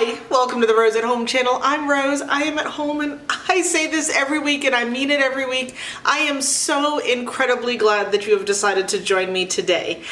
Hi, welcome to the Rose at Home channel. I'm Rose. I am at home and I say this every week and I mean it every week. I am so incredibly glad that you have decided to join me today.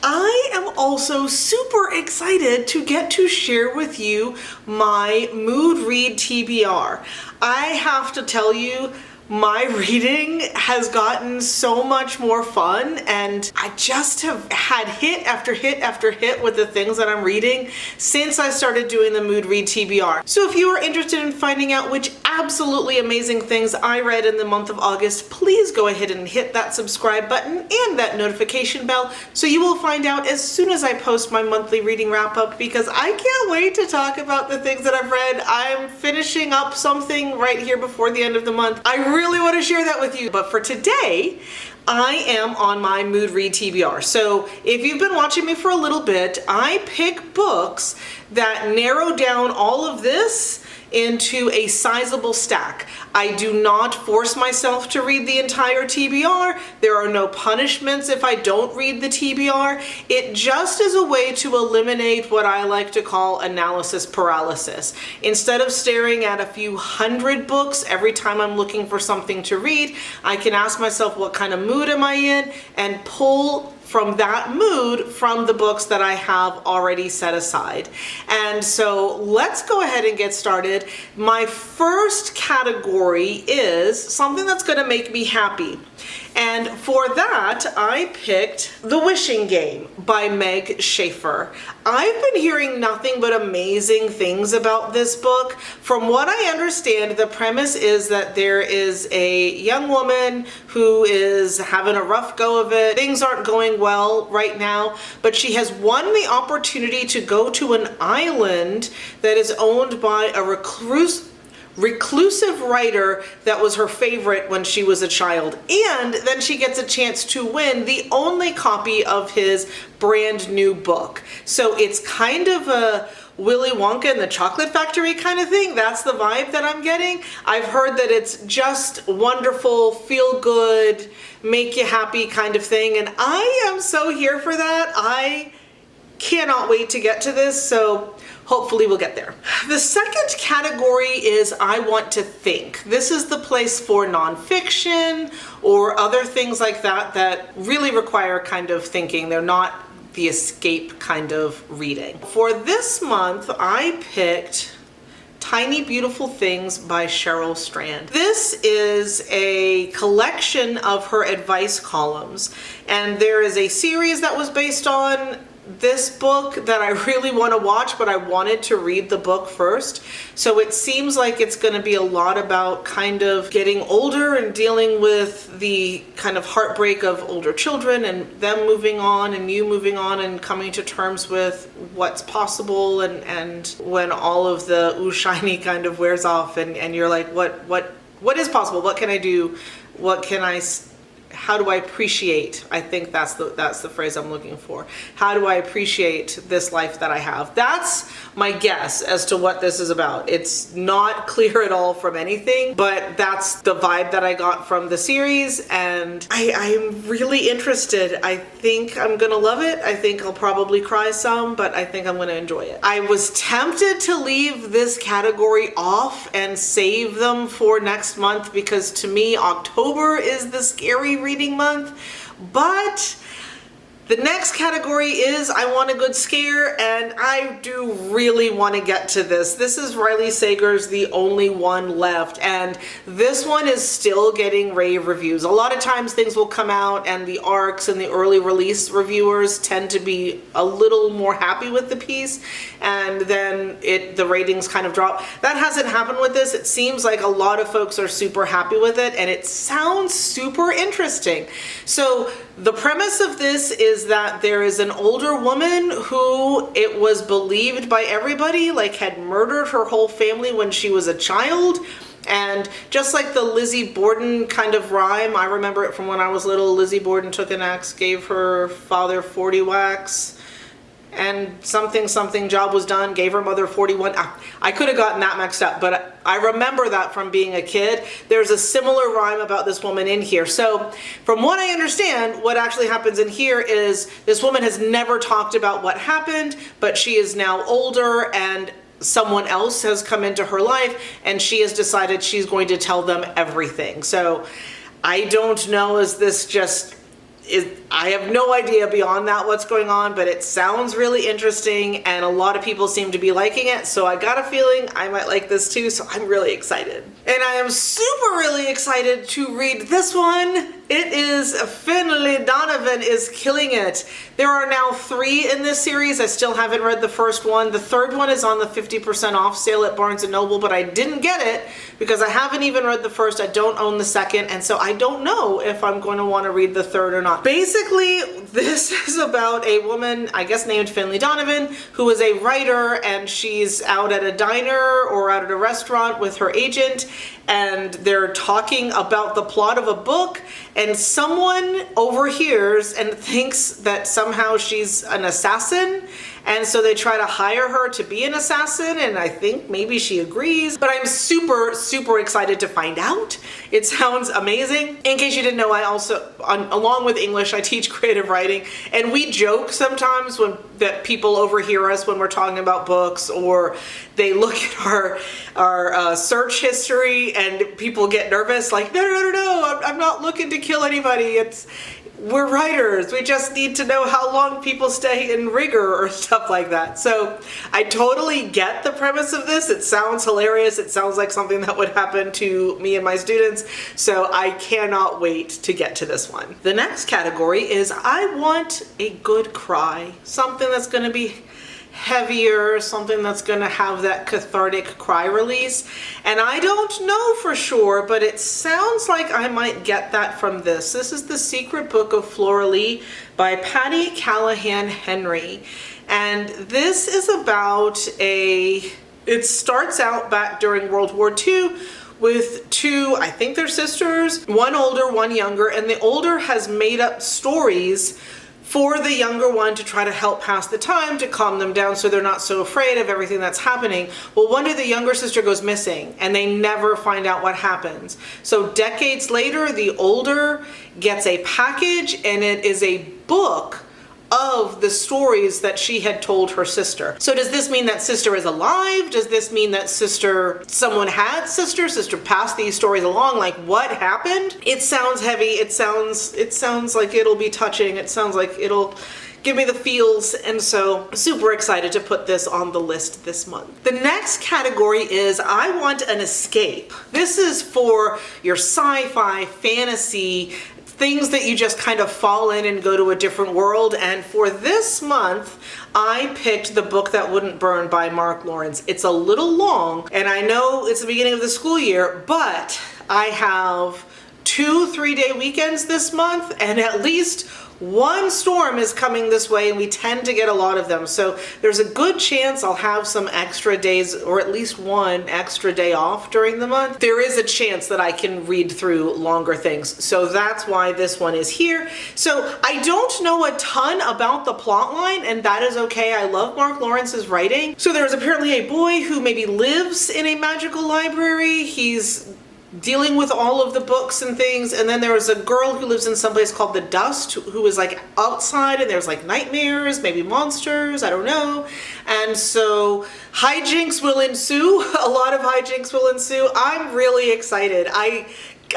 I am also super excited to get to share with you my mood read TBR. I have to tell you, my reading has gotten so much more fun and I just have had hit after hit after hit with the things that I'm reading since I started doing the mood read TBR. So if you are interested in finding out which absolutely amazing things I read in the month of August, please go ahead and hit that subscribe button and that notification bell so you will find out as soon as I post my monthly reading wrap up, because I can't wait to talk about the things that I've read. I'm finishing up something right here before the end of the month. I really want to share that with you, but for today I am on my mood read TBR. So if you've been watching me for a little bit, I pick books that narrow down all of this into a sizable stack. I do not force myself to read the entire TBR. There are no punishments if I don't read the TBR. It just is a way to eliminate what I like to call analysis paralysis. Instead of staring at a few hundred books every time I'm looking for something to read, I can ask myself, what kind of mood am I in, and pull from that mood from the books that I have already set aside. And so let's go ahead and get started. My first category is something that's going to make me happy. And for that, I picked The Wishing Game by Meg Shaffer. I've been hearing nothing but amazing things about this book. From what I understand, the premise is that there is a young woman who is having a rough go of it. Things aren't going well right now, but she has won the opportunity to go to an island that is owned by a reclusive writer that was her favorite when she was a child. And then she gets a chance to win the only copy of his brand new book. So it's kind of a Willy Wonka and the Chocolate Factory kind of thing. That's the vibe that I'm getting. I've heard that it's just wonderful, feel good, make you happy kind of thing. And I am so here for that. I cannot wait to get to this. So hopefully we'll get there. The second category is I want to think. This is the place for nonfiction or other things like that that really require kind of thinking. They're not the escape kind of reading. For this month, I picked Tiny Beautiful Things by Cheryl Strand. This is a collection of her advice columns, and there is a series that was based on this book that I really want to watch, but I wanted to read the book first. So it seems like it's going to be a lot about kind of getting older and dealing with the kind of heartbreak of older children and them moving on and you moving on and coming to terms with what's possible and when all of the ooh shiny kind of wears off and you're like, what is possible? What can I do? How do I appreciate? I think that's the phrase I'm looking for. How do I appreciate this life that I have? That's my guess as to what this is about. It's not clear at all from anything, but that's the vibe that I got from the series, and I'm really interested. I think I'm gonna love it. I think I'll probably cry some, but I think I'm gonna enjoy it. I was tempted to leave this category off and save them for next month because to me, October is the scary reading month, but the next category is I want a good scare, and I do really want to get to this. This is Riley Sager's The Only One Left, and this one is still getting rave reviews. A lot of times things will come out and the ARCs and the early release reviewers tend to be a little more happy with the piece, and then the ratings kind of drop. That hasn't happened with this. It seems like a lot of folks are super happy with it, and it sounds super interesting. So the premise of this is that there is an older woman who it was believed by everybody like had murdered her whole family when she was a child. And just like the Lizzie Borden kind of rhyme, I remember it from when I was little. Lizzie Borden took an axe, gave her father 40 whacks, and something job was done, gave her mother 41. I could have gotten that mixed up, but I remember that from being a kid. There's a similar rhyme about this woman in here. So from what I understand, what actually happens in here is this woman has never talked about what happened, but she is now older and someone else has come into her life and she has decided she's going to tell them everything. So I don't know, is this just, I have no idea beyond that what's going on, but it sounds really interesting and a lot of people seem to be liking it, so I got a feeling I might like this too, so I'm really excited. And I am super really excited to read this one. It is Finley Donovan is killing it. There are now 3 in this series. I still haven't read the first one. The third one is on the 50% off sale at Barnes & Noble, but I didn't get it because I haven't even read the first. I don't own the second, and so I don't know if I'm going to want to read the third or not. Basically, this is about a woman, I guess named Finley Donovan, who is a writer, and she's out at a diner or out at a restaurant with her agent, and they're talking about the plot of a book, and someone overhears and thinks that somehow she's an assassin, and so they try to hire her to be an assassin, and I think maybe she agrees, but I'm super, super excited to find out. It sounds amazing. In case you didn't know, I also, along with English, I teach creative writing, and we joke sometimes that people overhear us when we're talking about books, or they look at our search history and people get nervous, like, no, I'm not looking to kill anybody. We're writers. We just need to know how long people stay in rigor or stuff like that. So I totally get the premise of this. It sounds hilarious. It sounds like something that would happen to me and my students. So I cannot wait to get to this one. The next category is I want a good cry. Something that's going to be heavier, something that's going to have that cathartic cry release. And I don't know for sure, but it sounds like I might get that from this. This is The Secret Book of Flora by Patti Callahan Henry. And this is about it starts out back during World War II with 2, I think they're sisters, one older, one younger, and the older has made up stories for the younger one to try to help pass the time, to calm them down so they're not so afraid of everything that's happening. Well, one day the younger sister goes missing and they never find out what happens. So decades later, the older gets a package and it is a book of the stories that she had told her sister. So does this mean that sister is alive? Does this mean that someone had sister passed these stories along? Like, what happened? It sounds heavy. It sounds like it'll be touching. It sounds like it'll give me the feels, and so super excited to put this on the list this month. The next category is I want an escape. This is for your sci-fi, fantasy, things that you just kind of fall in and go to a different world. And for this month, I picked The Book That Wouldn't Burn by Mark Lawrence. It's a little long, and I know it's the beginning of the school year, but I have 2 3-day weekends this month, and at least one storm is coming this way, and we tend to get a lot of them. So there's a good chance I'll have some extra days, or at least one extra day off during the month. There is a chance that I can read through longer things. So that's why this one is here. So I don't know a ton about the plot line, and that is okay. I love Mark Lawrence's writing. So there's apparently a boy who maybe lives in a magical library. He's dealing with all of the books and things, and then there was a girl who lives in some place called the Dust who is like outside, and there's like nightmares, maybe monsters, I don't know. And so hijinks will ensue. A lot of hijinks will ensue. I'm really excited. I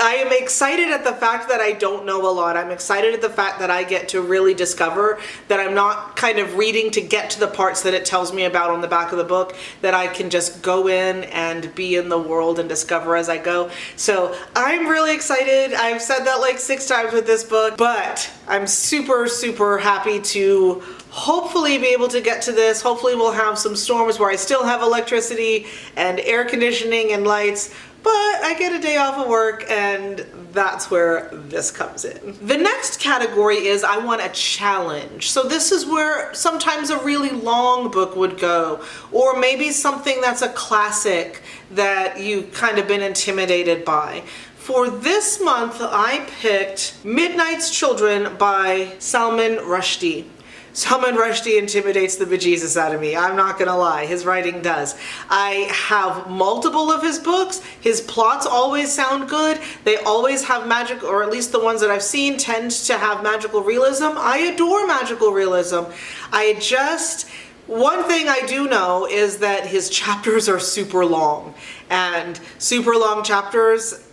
am excited at the fact that I don't know a lot. I'm excited at the fact that I get to really discover that I'm not kind of reading to get to the parts that it tells me about on the back of the book, that I can just go in and be in the world and discover as I go. So I'm really excited. I've said that like 6 times with this book, but I'm super, super happy to hopefully be able to get to this. Hopefully we'll have some storms where I still have electricity and air conditioning and lights, but I get a day off of work, and that's where this comes in. The next category is I want a challenge. So this is where sometimes a really long book would go, or maybe something that's a classic that you've kind of been intimidated by. For this month, I picked Midnight's Children by Salman Rushdie. Salman Rushdie intimidates the bejesus out of me. I'm not gonna lie, his writing does. I have multiple of his books. His plots always sound good. They always have magic, or at least the ones that I've seen tend to have magical realism. I adore magical realism. I just One thing I do know is that his chapters are super long, and super long chapters,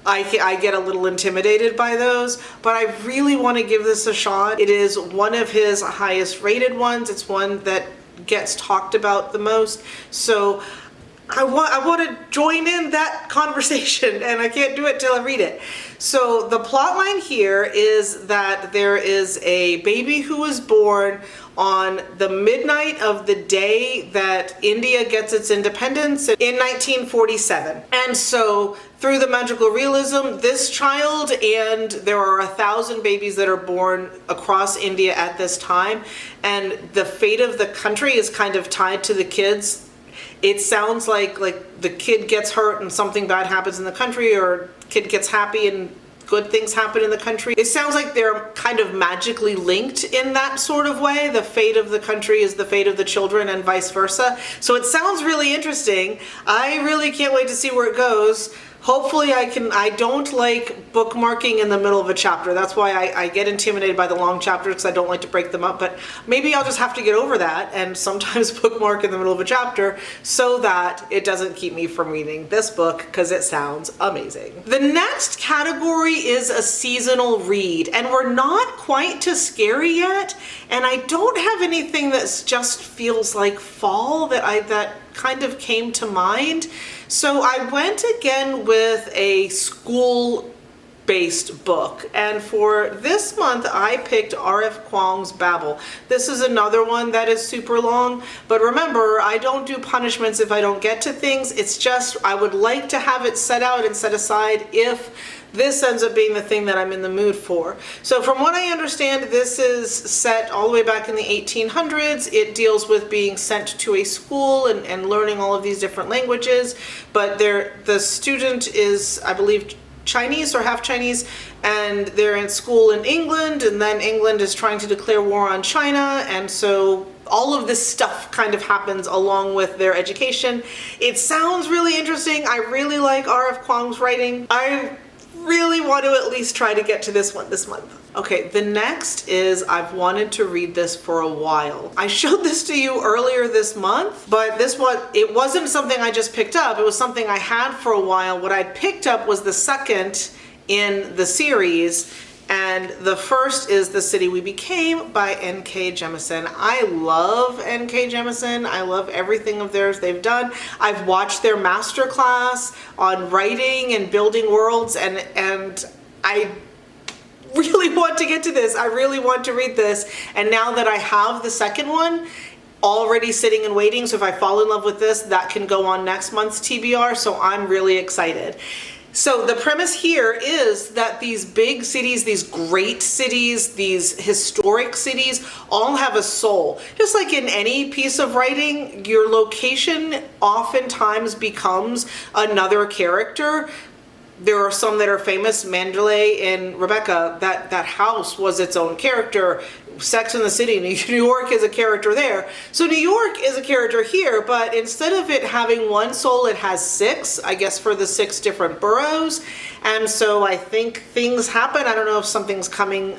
I get a little intimidated by those, but I really want to give this a shot. It is one of his highest rated ones. It's one that gets talked about the most. So I want to join in that conversation, and I can't do it till I read it. So the plot line here is that there is a baby who was born on the midnight of the day that India gets its independence in 1947. And so through the magical realism, this child, and there are 1,000 babies that are born across India at this time, and the fate of the country is kind of tied to the kids. It sounds like the kid gets hurt and something bad happens in the country, or kid gets happy and good things happen in the country. It sounds like they're kind of magically linked in that sort of way. The fate of the country is the fate of the children and vice versa. So it sounds really interesting. I really can't wait to see where it goes. Hopefully I don't like bookmarking in the middle of a chapter. That's why I get intimidated by the long chapters, because I don't like to break them up. But maybe I'll just have to get over that and sometimes bookmark in the middle of a chapter so that it doesn't keep me from reading this book, because it sounds amazing. The next category is a seasonal read, and we're not quite to scary yet. And I don't have anything that just feels like fall that kind of came to mind. So I went again with a school-based book, and for this month I picked R.F. Kuang's Babel. This is another one that is super long, but remember, I don't do punishments if I don't get to things. It's just I would like to have it set out and set aside if this ends up being the thing that I'm in the mood for. So from what I understand, this is set all the way back in the 1800s. It deals with being sent to a school and learning all of these different languages. But the student is, I believe, Chinese or half Chinese, and they're in school in England, and then England is trying to declare war on China, and so all of this stuff kind of happens along with their education. It sounds really interesting. I really like R.F. Kuang's writing. I really want to at least try to get to this one this month. Okay, the next is, I've wanted to read this for a while. I showed this to you earlier this month, but this one, it wasn't something I just picked up. It was something I had for a while. What I picked up was the second in the series, and the first is The City We Became by N.K. Jemisin. I love N.K. Jemisin. I love everything of theirs they've done. I've watched their masterclass on writing and building worlds, and I really want to get to this. I really want to read this. And now that I have the second one already sitting and waiting, so if I fall in love with this, that can go on next month's TBR, so I'm really excited. So the premise here is that these big cities, these great cities, these historic cities all have a soul. Just like in any piece of writing, your location oftentimes becomes another character. There are some that are famous. Mandalay and Rebecca, that house was its own character. Sex and the City, New York is a character there. So New York is a character here, but instead of it having one soul, it has six, I guess, for the 6 different boroughs. And so I think things happen. I don't know if something's coming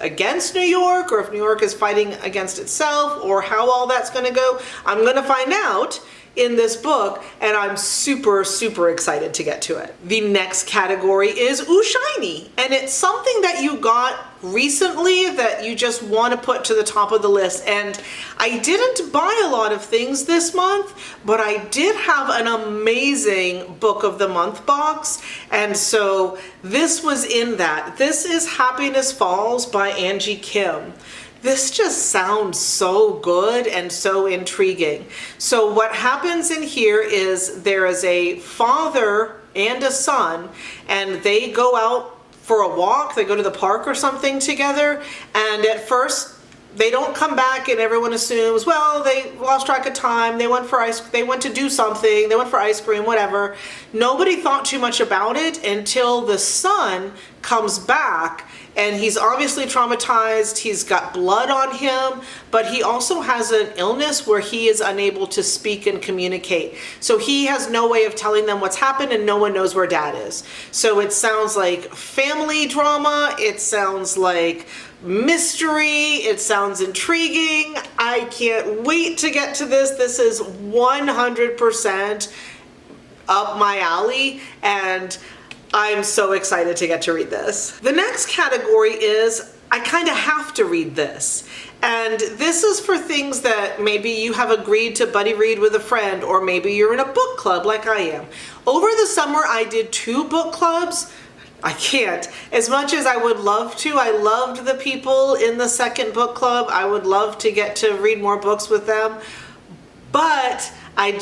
against New York, or if New York is fighting against itself, or how all that's going to go. I'm going to find out in this book, and I'm super, super excited to get to it. The next category is Ooh Shiny, and it's something that you got recently that you just want to put to the top of the list. And I didn't buy a lot of things this month, but I did have an amazing book of the month box, and so this was in that. This is Happiness Falls by Angie Kim. This just sounds so good and so intriguing. So what happens in here is there is a father and a son, and they go out for a walk. They go to the park or something together, and at first they don't come back, and everyone assumes, well, they lost track of time, they went to do something, they went for ice cream, whatever. Nobody thought too much about it until the son comes back, and he's obviously traumatized. He's got blood on him, but he also has an illness where he is unable to speak and communicate. So he has no way of telling them what's happened, and no one knows where dad is. So it sounds like family drama. It sounds like mystery. It sounds intriguing. I can't wait to get to this. This is 100% up my alley, and I'm so excited to get to read this. The next category is I kind of have to read this. And this is for things that maybe you have agreed to buddy read with a friend, or maybe you're in a book club like I am. Over the summer, I did 2 book clubs. I can't. As much as I would love to, I loved the people in the second book club. I would love to get to read more books with them. But I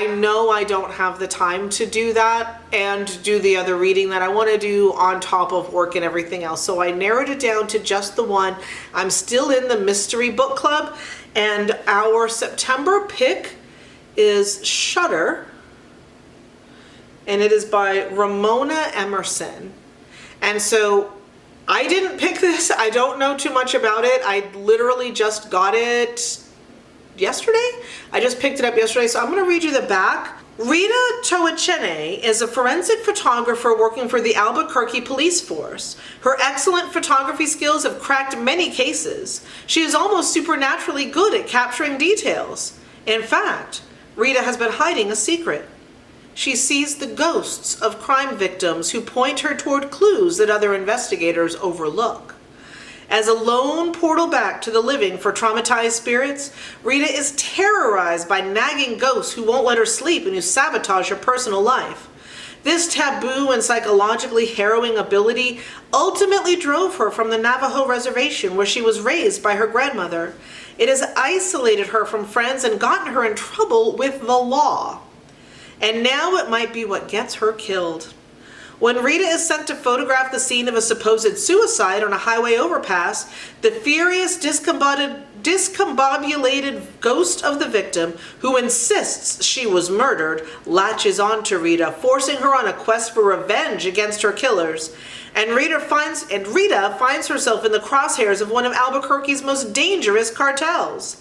know I don't have the time to do that and do the other reading that I want to do on top of work and everything else. So I narrowed it down to just the one. I'm still in the mystery book club, and our September pick is Shudder, and it is by Ramona Emerson. And so I didn't pick this. I don't know too much about it. I literally just got it yesterday. I just picked it up yesterday, so I'm going to read you the back. Rita Toachene is a forensic photographer working for the Albuquerque police force. Her excellent photography skills have cracked many cases. She is almost supernaturally good at capturing details. In fact, Rita has been hiding a secret. She sees the ghosts of crime victims who point her toward clues that other investigators overlook. As a lone portal back to the living for traumatized spirits, Rita is terrorized by nagging ghosts who won't let her sleep and who sabotage her personal life. This taboo and psychologically harrowing ability ultimately drove her from the Navajo reservation where she was raised by her grandmother. It has isolated her from friends and gotten her in trouble with the law. And now it might be what gets her killed. When Rita is sent to photograph the scene of a supposed suicide on a highway overpass, the furious, discombobulated ghost of the victim, who insists she was murdered, latches on to Rita, forcing her on a quest for revenge against her killers. And Rita finds herself in the crosshairs of one of Albuquerque's most dangerous cartels.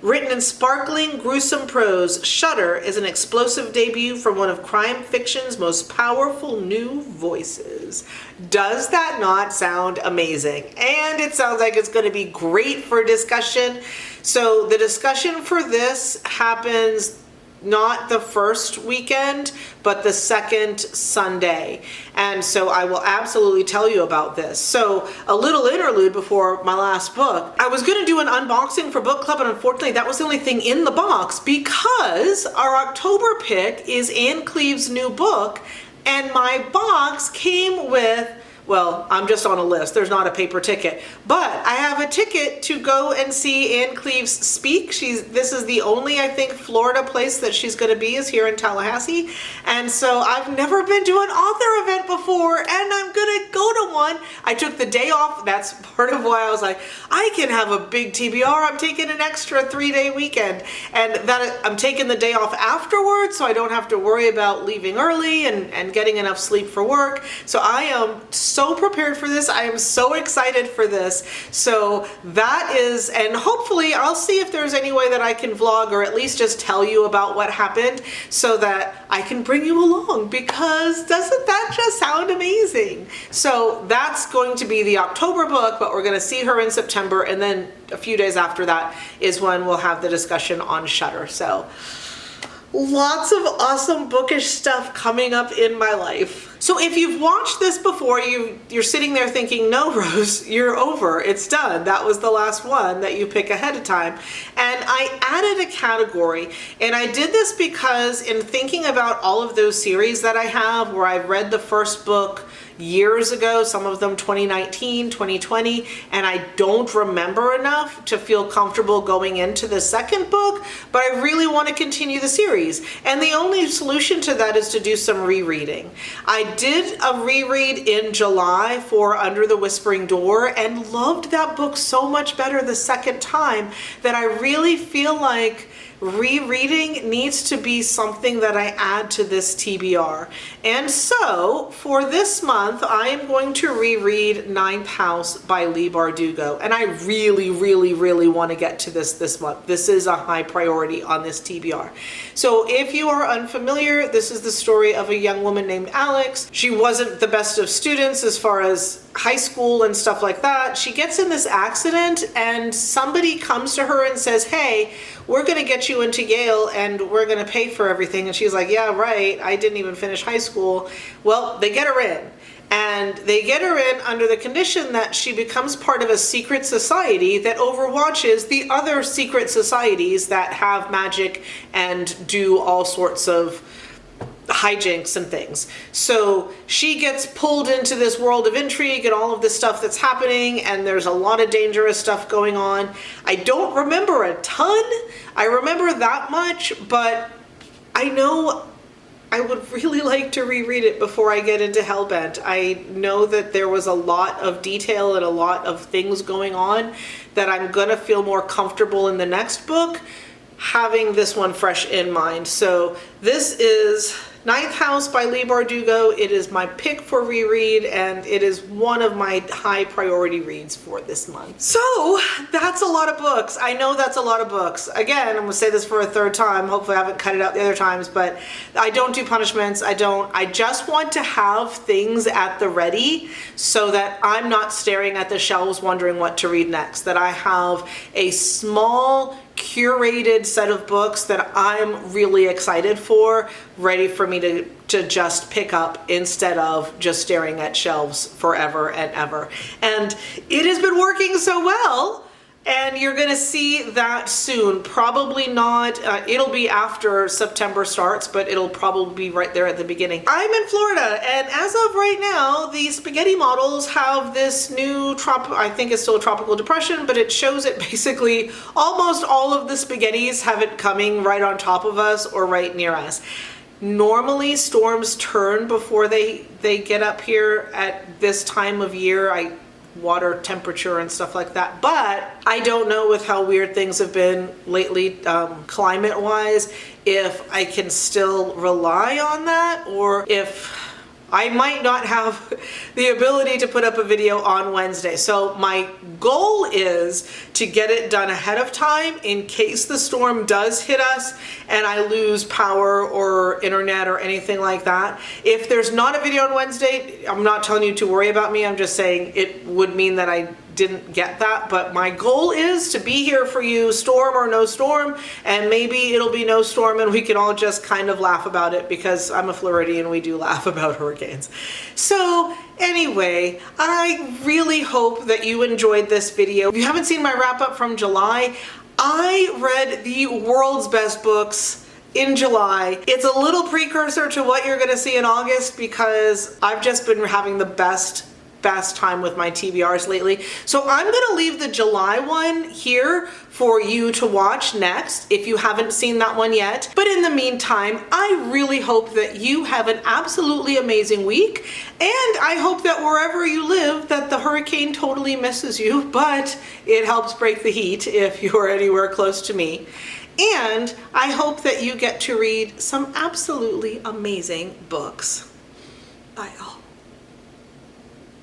Written in sparkling, gruesome prose, Shudder is an explosive debut from one of crime fiction's most powerful new voices. Does that not sound amazing? And it sounds like it's going to be great for discussion. So the discussion for this happens not the first weekend, but the second Sunday. And so I will absolutely tell you about this. So a little interlude before my last book. I was going to do an unboxing for book club, and unfortunately that was the only thing in the box because our October pick is Anne Cleeve's new book, and my box came with, well, I'm just on a list. There's not a paper ticket, but I have a ticket to go and see Anne Cleeves speak. This is the only, I think, Florida place that she's going to be is here in Tallahassee. And so I've never been to an author event before, and I'm going to go to one. I took the day off. That's part of why I was like, I can have a big TBR. I'm taking an extra 3-day weekend, and that I'm taking the day off afterwards, so I don't have to worry about leaving early and getting enough sleep for work. So I am so prepared for this. I am so excited for this. So that is, and hopefully I'll see if there's any way that I can vlog or at least just tell you about what happened so that I can bring you along, because doesn't that just sound amazing? So that's going to be the October book, but we're going to see her in September, and then a few days after that is when we'll have the discussion on Shudder. So lots of awesome bookish stuff coming up in my life. So if you've watched this before, you're sitting there thinking, no, Rose, you're over. It's done. That was the last one that you pick ahead of time. And I added a category. And I did this because in thinking about all of those series that I have where I read the first book years ago, some of them 2019, 2020, and I don't remember enough to feel comfortable going into the second book, but I really want to continue the series. And the only solution to that is to do some rereading. I did a reread in July for Under the Whispering Door and loved that book so much better the second time that I really feel like rereading needs to be something that I add to this TBR. And so for this month, I am going to reread Ninth House by Leigh Bardugo. And I really, really, really want to get to this month. This is a high priority on this TBR. So if you are unfamiliar, this is the story of a young woman named Alex. She wasn't the best of students as far as high school and stuff like that, she gets in this accident and somebody comes to her and says, hey, we're going to get you into Yale and we're going to pay for everything. And she's like, yeah, right. I didn't even finish high school. Well, they get her in. And they get her in under the condition that she becomes part of a secret society that overwatches the other secret societies that have magic and do all sorts of hijinks and things. So she gets pulled into this world of intrigue and all of this stuff that's happening, and there's a lot of dangerous stuff going on. I don't remember a ton. I remember that much, but I know I would really like to reread it before I get into Hellbent. I know that there was a lot of detail and a lot of things going on that I'm gonna feel more comfortable in the next book having this one fresh in mind. So this is Ninth House by Leigh Bardugo. It is my pick for reread, and it is one of my high priority reads for this month. So that's a lot of books. I know that's a lot of books. Again, I'm gonna say this for a third time. Hopefully I haven't cut it out the other times, but I don't do punishments. I just want to have things at the ready so that I'm not staring at the shelves wondering what to read next, that I have a small curated set of books that I'm really excited for, ready for me to just pick up instead of just staring at shelves forever and ever. And it has been working so well, and you're gonna see that soon. Probably not, it'll be after September starts, but it'll probably be right there at the beginning. I'm in Florida, and as of right now, the spaghetti models have this new I think it's still a tropical depression, but it shows it basically almost all of the spaghettis have it coming right on top of us or right near us. Normally storms turn before they get up here at this time of year. Water temperature and stuff like that, but I don't know, with how weird things have been lately climate wise, if I can still rely on that, or if I might not have the ability to put up a video on Wednesday. So my goal is to get it done ahead of time in case the storm does hit us and I lose power or internet or anything like that. If there's not a video on Wednesday, I'm not telling you to worry about me. I'm just saying it would mean that I didn't get that, but my goal is to be here for you, storm or no storm, and maybe it'll be no storm and we can all just kind of laugh about it, because I'm a Floridian, we do laugh about hurricanes. So anyway, I really hope that you enjoyed this video. If you haven't seen my wrap up from July, I read the world's best books in July. It's a little precursor to what you're gonna see in August, because I've just been having the best time with my TBRs lately. So I'm gonna leave the July one here for you to watch next if you haven't seen that one yet. But in the meantime, I really hope that you have an absolutely amazing week, and I hope that wherever you live that the hurricane totally misses you, but it helps break the heat if you're anywhere close to me. And I hope that you get to read some absolutely amazing books. Bye all.